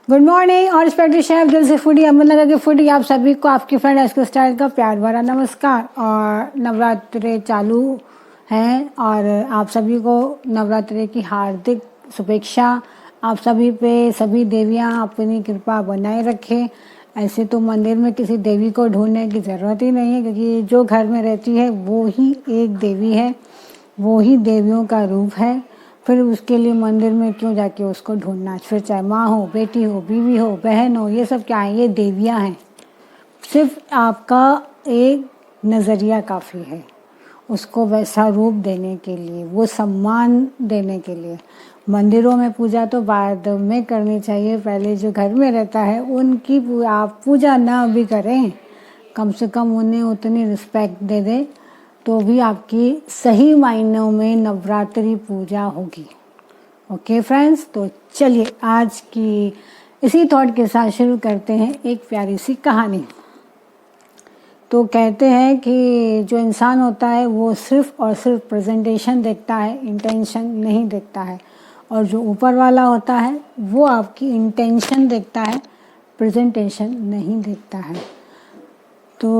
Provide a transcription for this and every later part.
Good morning और respected chef दिल से फूडी अहमदनगर के फूडी आप सभी को आपकी फ्रेंड एसके स्टाइल का प्यार भरा नमस्कार। और नवरात्रे चालू हैं और आप सभी को नवरात्रे की हार्दिक शुभेच्छा। आप सभी पे सभी देवियां अपनी कृपा बनाए रखें। ऐसे तो मंदिर में किसी देवी को ढूंढने की ज़रूरत ही नहीं है, क्योंकि जो घर में रहती है वो ही एक देवी है, वो ही देवियों का रूप है। फिर उसके लिए मंदिर में क्यों जाके उसको ढूंढना। फिर चाहे माँ हो, बेटी हो, बीवी हो, बहन हो, ये सब क्या है, ये देवियाँ हैं। सिर्फ आपका एक नज़रिया काफ़ी है उसको वैसा रूप देने के लिए, वो सम्मान देने के लिए। मंदिरों में पूजा तो बाद में करनी चाहिए, पहले जो घर में रहता है उनकी आप पूजा ना भी करें, कम से कम उन्हें उतनी रिस्पेक्ट दे दें तो भी आपकी सही मायनों में नवरात्रि पूजा होगी। ओके फ्रेंड्स, तो चलिए आज की इसी थॉट के साथ शुरू करते हैं एक प्यारी सी कहानी। तो कहते हैं कि जो इंसान होता है वो सिर्फ और सिर्फ प्रेजेंटेशन देखता है, इंटेंशन नहीं देखता है। और जो ऊपर वाला होता है वो आपकी इंटेंशन देखता है, प्रेजेंटेशन नहीं देखता है। तो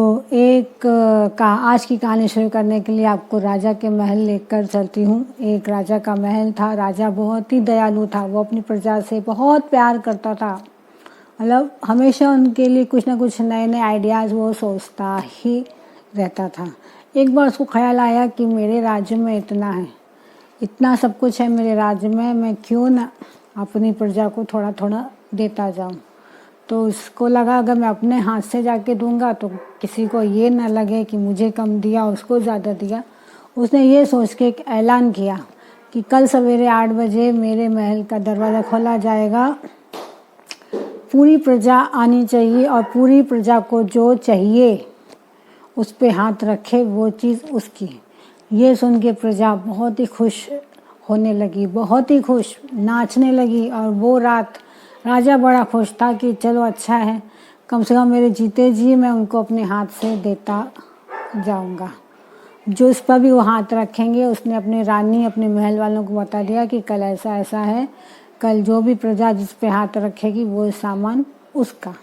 आज की कहानी शुरू करने के लिए आपको राजा के महल लेकर चलती हूँ। एक राजा का महल था। राजा बहुत ही दयालु था, वो अपनी प्रजा से बहुत प्यार करता था। मतलब हमेशा उनके लिए कुछ ना कुछ नए नए आइडियाज़ वो सोचता ही रहता था। एक बार उसको ख्याल आया कि मेरे राज्य में इतना सब कुछ है मेरे राज्य में, मैं क्यों ना अपनी प्रजा को थोड़ा थोड़ा देता जाऊँ। तो उसको लगा अगर मैं अपने हाथ से जाके दूंगा तो किसी को ये ना लगे कि मुझे कम दिया, उसको ज़्यादा दिया। उसने ये सोच के एक ऐलान किया कि कल सवेरे 8 बजे मेरे महल का दरवाज़ा खोला जाएगा, पूरी प्रजा आनी चाहिए और पूरी प्रजा को जो चाहिए उस पे हाथ रखे, वो चीज़ उसकी। ये सुन के प्रजा बहुत ही खुश होने लगी, बहुत ही खुश नाचने लगी। और वो रात राजा बड़ा खुश था कि चलो अच्छा है, कम से कम मेरे जीते जी मैं उनको अपने हाथ से देता जाऊंगा। जो इस पर भी वो हाथ रखेंगे, उसने अपनी रानी अपने महल वालों को बता दिया कि कल ऐसा ऐसा है, कल जो भी प्रजा जिस पे हाथ रखेगी वो सामान उसका।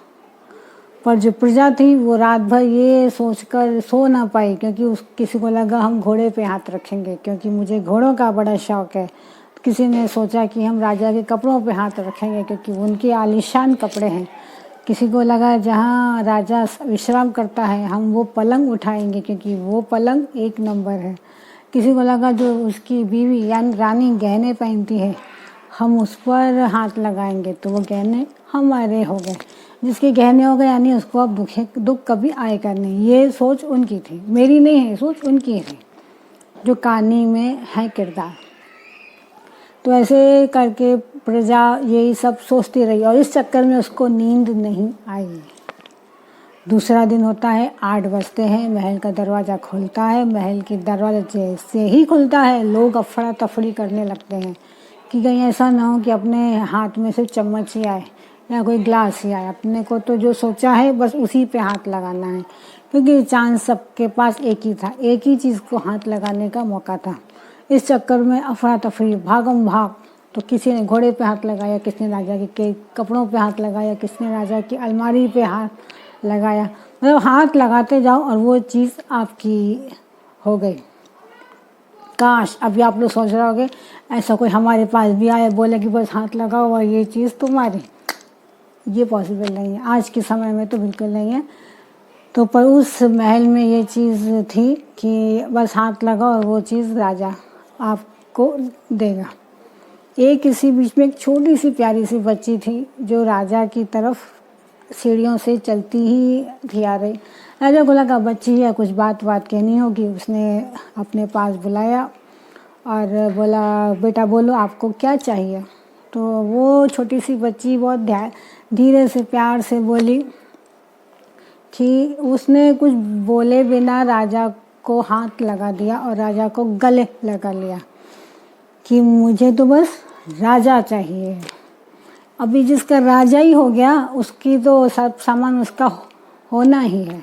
पर जो प्रजा थी वो रात भर ये सोचकर सो ना पाई, क्योंकि किसी को लगा हम घोड़े पे हाथ रखेंगे, क्योंकि मुझे घोड़ों का बड़ा शौक है। किसी ने सोचा कि हम राजा के कपड़ों पे हाथ रखेंगे, क्योंकि उनके आलीशान कपड़े हैं। किसी को लगा जहाँ राजा विश्राम करता है हम वो पलंग उठाएंगे, क्योंकि वो पलंग एक नंबर है। किसी को लगा जो उसकी बीवी यानी रानी गहने पहनती है हम उस पर हाथ लगाएंगे तो वो गहने हमारे हो गए। जिसके गहने हो गए यानी उसको अब दुख कभी आएगा नहीं। ये सोच उनकी थी, मेरी नहीं है, सोच उनकी है जो कहानी में है किरदार। तो ऐसे करके प्रजा यही सब सोचती रही और इस चक्कर में उसको नींद नहीं आई। दूसरा दिन होता है, 8 बजते हैं, महल का दरवाज़ा खुलता है। महल की दरवाज़ा जैसे ही खुलता है लोग अफड़ा तफड़ी करने लगते हैं कि कहीं ऐसा ना हो कि अपने हाथ में से चम्मच ही आए या कोई ग्लास ही आए। अपने को तो जो सोचा है बस उसी पे हाथ लगाना है, क्योंकि चांस सबके पास एक ही था, एक ही चीज़ को हाथ लगाने का मौका था। इस चक्कर में अफरा तफरी, भागम भाग। तो किसी ने घोड़े पे हाथ लगाया, किसी ने राजा के कपड़ों पे हाथ लगाया, किसी ने राजा की अलमारी पे हाथ लगाया। मतलब हाथ लगाते जाओ और वो चीज़ आपकी हो गई। काश अभी आप लोग सोच रहे होगे ऐसा कोई हमारे पास भी आए बोले कि बस हाथ लगाओ और ये चीज़ तुम्हारी। ये पॉसिबल नहीं है, आज के समय में तो बिल्कुल नहीं है। तो पर उस महल में ये चीज़ थी कि बस हाथ लगाओ और वो चीज़ राजा आपको देगा। एक इसी बीच में एक छोटी सी प्यारी सी बच्ची थी जो राजा की तरफ सीढ़ियों से चलती ही थी आ रही। राजा को लगा बच्ची है, कुछ बात कहनी होगी। उसने अपने पास बुलाया और बोला बेटा बोलो आपको क्या चाहिए। तो वो छोटी सी बच्ची बहुत धीरे से प्यार से बोली कि उसने कुछ बोले बिना राजा को हाथ लगा दिया और राजा को गले लगा लिया कि मुझे तो बस राजा चाहिए। अभी जिसका राजा ही हो गया उसकी तो सब सामान उसका होना ही है।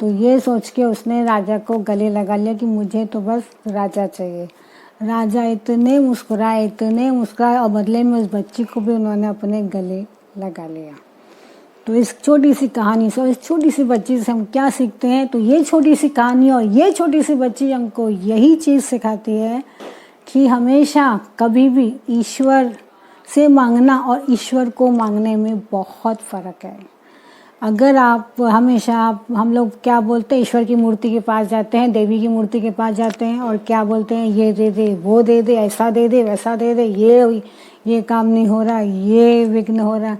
तो ये सोच के उसने राजा को गले लगा लिया कि मुझे तो बस राजा चाहिए। राजा इतने मुस्कुराए और बदले में उस बच्ची को भी उन्होंने अपने गले लगा लिया। तो इस छोटी सी कहानी से और इस छोटी सी बच्ची से हम क्या सीखते हैं? तो ये छोटी सी कहानी और ये छोटी सी बच्ची हमको यही चीज़ सिखाती है कि हमेशा कभी भी ईश्वर से मांगना और ईश्वर को मांगने में बहुत फ़र्क है। अगर आप हमेशा हम लोग क्या बोलते हैं, ईश्वर की मूर्ति के पास जाते हैं, देवी की मूर्ति के पास जाते हैं और क्या बोलते हैं, ये दे दे, वो दे दे, ऐसा दे दे, वैसा दे दे, ये काम नहीं हो रहा, ये विघ्न हो रहा।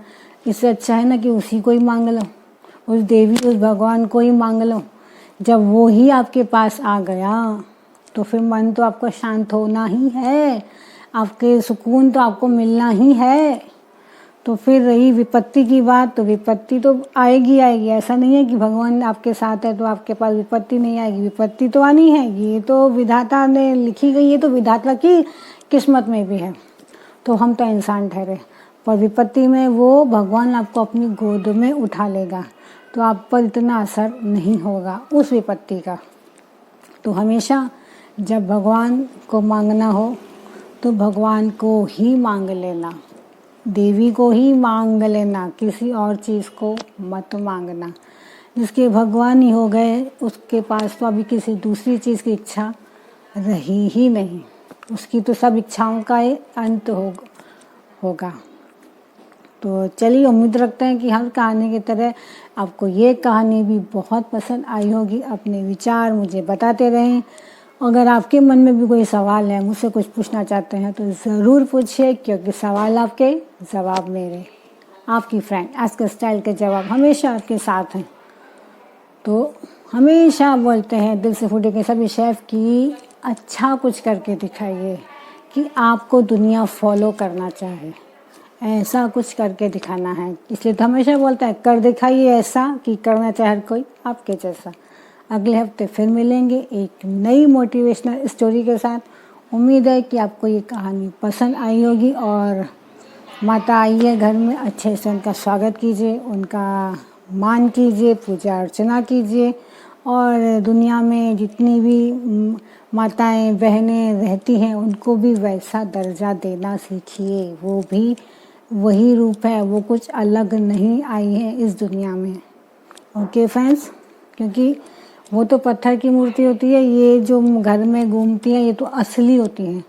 इससे अच्छा है ना कि उसी को ही मांग लो, उस देवी उस भगवान को ही मांग लो। जब वो ही आपके पास आ गया तो फिर मन तो आपका शांत होना ही है, आपके सुकून तो आपको मिलना ही है। तो फिर रही विपत्ति की बात, तो विपत्ति तो आएगी आएगी, ऐसा नहीं है कि भगवान आपके साथ है तो आपके पास विपत्ति नहीं आएगी, विपत्ति तो आनी है। ये तो विधाता ने लिखी गई है, तो विधाता की किस्मत में भी है। तो हम तो इंसान ठहरे, पर विपत्ति में वो भगवान आपको अपनी गोद में उठा लेगा, तो आप पर इतना असर नहीं होगा उस विपत्ति का। तो हमेशा जब भगवान को मांगना हो तो भगवान को ही मांग लेना, देवी को ही मांग लेना, किसी और चीज़ को मत मांगना। जिसके भगवान ही हो गए उसके पास तो अभी किसी दूसरी चीज़ की इच्छा रही ही नहीं, उसकी तो सब इच्छाओं का अंत होगा। तो चलिए, उम्मीद रखते हैं कि हर कहानी की तरह आपको ये कहानी भी बहुत पसंद आई होगी। अपने विचार मुझे बताते रहें। अगर आपके मन में भी कोई सवाल है, मुझसे कुछ पूछना चाहते हैं तो ज़रूर पूछिए, क्योंकि सवाल आपके, जवाब मेरे। आपकी फ्रेंड आस्क स्टाइल के जवाब हमेशा आपके साथ हैं। तो हमेशा बोलते हैं दिल से फूटे के सभी शेफ़ की अच्छा कुछ करके दिखाइए कि आपको दुनिया फॉलो करना चाहे, ऐसा कुछ करके दिखाना है। इसलिए तो हमेशा बोलता है कर दिखाइए ऐसा कि करना चाहे हर कोई आपके जैसा। अगले हफ्ते फिर मिलेंगे एक नई मोटिवेशनल स्टोरी के साथ। उम्मीद है कि आपको ये कहानी पसंद आई होगी। और माता आई है घर में, अच्छे से उनका स्वागत कीजिए, उनका मान कीजिए, पूजा अर्चना कीजिए। और दुनिया में जितनी भी माताएं बहनें रहती हैं उनको भी वैसा दर्जा देना सीखिए। वो भी वही रूप है, वो कुछ अलग नहीं आई है इस दुनिया में। ओके फ्रेंड्स, क्योंकि वो तो पत्थर की मूर्ति होती है, ये जो घर में घूमती है ये तो असली होती हैं।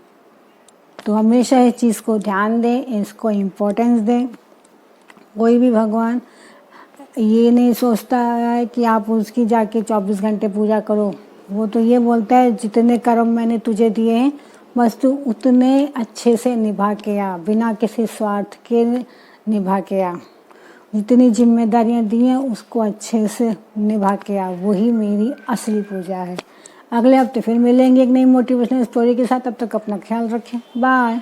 तो हमेशा इस चीज़ को ध्यान दें, इसको इम्पोर्टेंस दें। कोई भी भगवान ये नहीं सोचता है कि आप उसकी जाके 24 घंटे पूजा करो। वो तो ये बोलता है जितने कर्म मैंने तुझे दिए हैं बस तू उतने अच्छे से निभा के आ, बिना किसी स्वार्थ के निभा के आ। जितनी जिम्मेदारियां दी हैं उसको अच्छे से निभा के आ, वही मेरी असली पूजा है। अगले हफ्ते फिर मिलेंगे एक नई मोटिवेशनल स्टोरी के साथ। तब तक अपना ख्याल रखें। बाय।